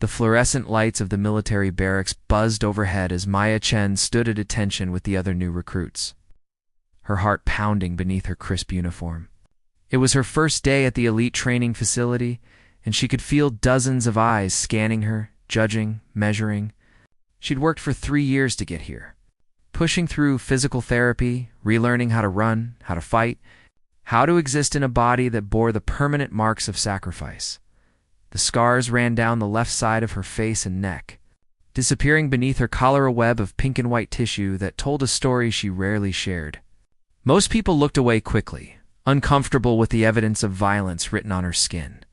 The fluorescent lights of the military barracks buzzed overhead as Maya Chen stood at attention with the other new recruits, her heart pounding beneath her crisp uniform. It was her first day at the elite training facility, and she could feel dozens of eyes scanning her, judging, measuring. She'd worked for 3 years to get here, pushing through physical therapy, relearning how to run, how to fight, how to exist in a body that bore the permanent marks of sacrifice. The scars ran down the left side of her face and neck, disappearing beneath her collar a web of pink and white tissue that told a story she rarely shared. Most people looked away quickly, uncomfortable with the evidence of violence written on her skin.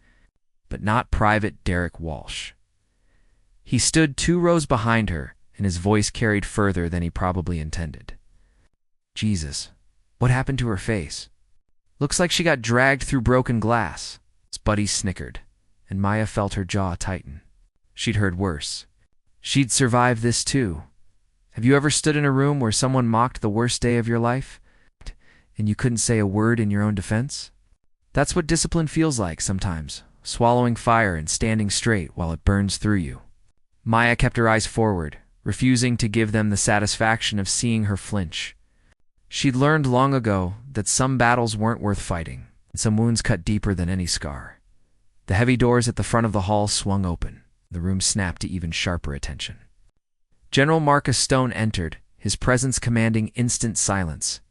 But not Private Derek Walsh. He stood 2 rows behind her, and his voice carried further than he probably intended. Jesus, what happened to her face? Looks like she got dragged through broken glass. Buddy snickered, and Maya felt her jaw tighten. She'd heard worse. She'd survived this too. Have you ever stood in a room where someone mocked the worst day of your life, and you couldn't say a word in your own defense? That's what discipline feels like sometimes, swallowing fire and standing straight while it burns through you. Maya kept her eyes forward, refusing to give them the satisfaction of seeing her flinch. She'd learned long ago that some battles weren't worth fighting, and some wounds cut deeper than any scar. The heavy doors at the front of the hall swung open. The room snapped to even sharper attention. General Marcus Stone entered, his presence commanding instant silence.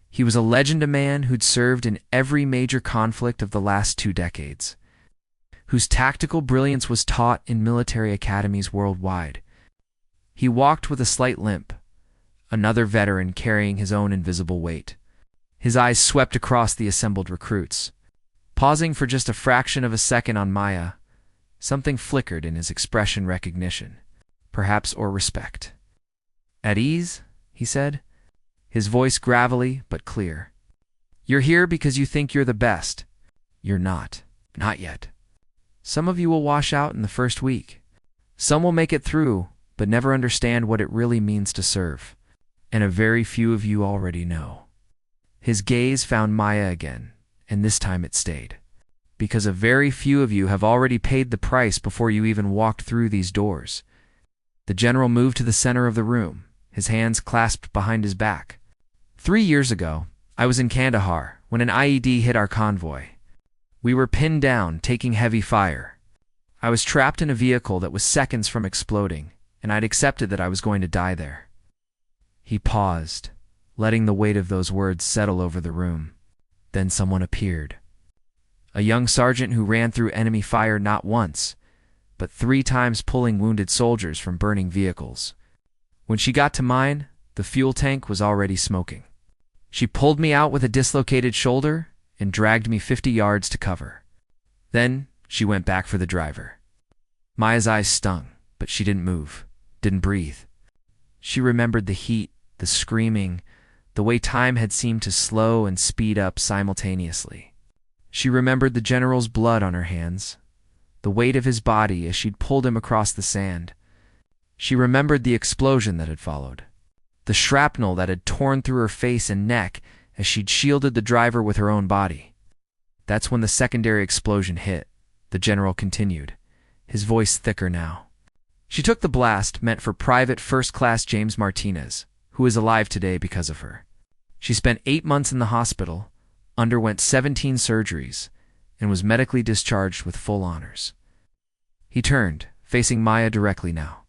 He was a legend, a man who'd served in every major conflict of the last 2 decades, whose tactical brilliance was taught in military academies worldwide. He walked with a slight limp, another veteran carrying his own invisible weight. His eyes swept across the assembled recruits. Pausing for just a fraction of a second on Maya, something flickered in his expression, recognition, perhaps, or respect. At ease, he said, his voice gravelly but clear. You're here because you think you're the best. You're not. Not yet. Some of you will wash out in the first week. Some will make it through, but never understand what it really means to serve. And a very few of you already know. His gaze found Maya again, and this time it stayed. Because a very few of you have already paid the price before you even walked through these doors. The general moved to the center of the room, his hands clasped behind his back. 3 years ago, I was in Kandahar when an IED hit our convoy. We were pinned down, taking heavy fire. I was trapped in a vehicle that was seconds from exploding, and I'd accepted that I was going to die there. He paused, letting the weight of those words settle over the room. Then someone appeared. A young sergeant who ran through enemy fire not once, but 3 times, pulling wounded soldiers from burning vehicles. When she got to mine, the fuel tank was already smoking. She pulled me out with a dislocated shoulder and dragged me 50 yards to cover. Then she went back for the driver. Maya's eyes stung, but she didn't move, didn't breathe. She remembered the heat, the screaming, the way time had seemed to slow and speed up simultaneously. She remembered the general's blood on her hands, the weight of his body as she'd pulled him across the sand. She remembered the explosion that had followed, the shrapnel that had torn through her face and neck as she'd shielded the driver with her own body. That's when the secondary explosion hit, the general continued, his voice thicker now. She took the blast meant for Private First Class James Martinez, who is alive today because of her. She spent 8 months in the hospital, underwent 17 surgeries, and was medically discharged with full honors. He turned, facing Maya directly now.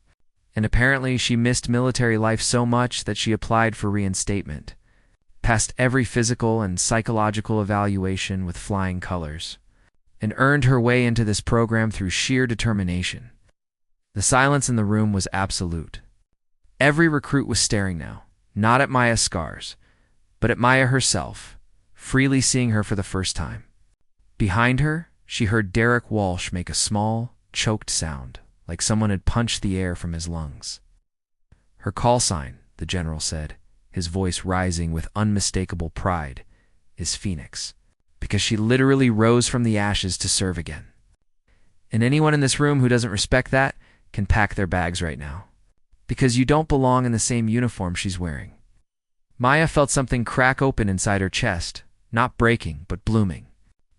And apparently she missed military life so much that she applied for reinstatement, passed every physical and psychological evaluation with flying colors, and earned her way into this program through sheer determination. The silence in the room was absolute. Every recruit was staring now, not at Maya's scars, but at Maya herself, freely seeing her for the first time. Behind her, she heard Derek Walsh make a small, choked sound, like someone had punched the air from his lungs. Her call sign, the general said, his voice rising with unmistakable pride, is Phoenix, because she literally rose from the ashes to serve again. And anyone in this room who doesn't respect that can pack their bags right now, because you don't belong in the same uniform she's wearing. Maya felt something crack open inside her chest, not breaking, but blooming.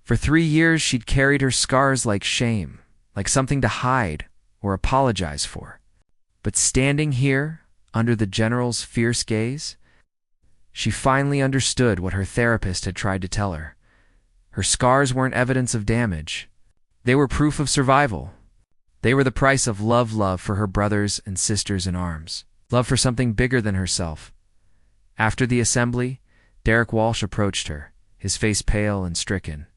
For 3 years she'd carried her scars like shame, like something to hide or apologize for. But standing here, under the general's fierce gaze, she finally understood what her therapist had tried to tell her. Her scars weren't evidence of damage. They were proof of survival. They were the price of love for her brothers and sisters in arms. Love for something bigger than herself. After the assembly, Derek Walsh approached her, his face pale and stricken.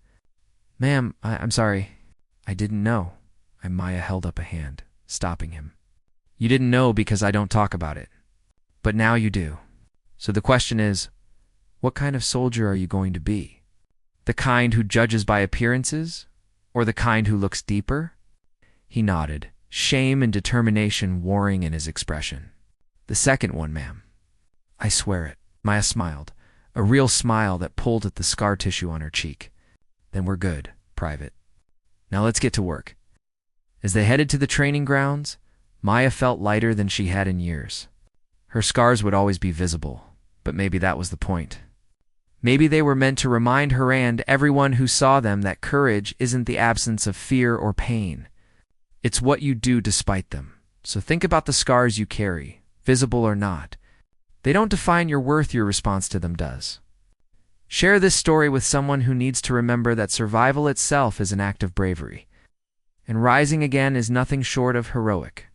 "Ma'am, I'm sorry. I didn't know." Maya held up a hand, stopping him. "You didn't know because I don't talk about it. But now you do. So the question is, what kind of soldier are you going to be? The kind who judges by appearances, or the kind who looks deeper?" He nodded, shame and determination warring in his expression. "The second one, ma'am." "I swear it." Maya smiled, a real smile that pulled at the scar tissue on her cheek. "Then we're good, Private. Now let's get to work." As they headed to the training grounds, Maya felt lighter than she had in years. Her scars would always be visible, but maybe that was the point. Maybe they were meant to remind her and everyone who saw them that courage isn't the absence of fear or pain. It's what you do despite them. So think about the scars you carry, visible or not. They don't define your worth, your response to them does. Share this story with someone who needs to remember that survival itself is an act of bravery, and rising again is nothing short of heroic.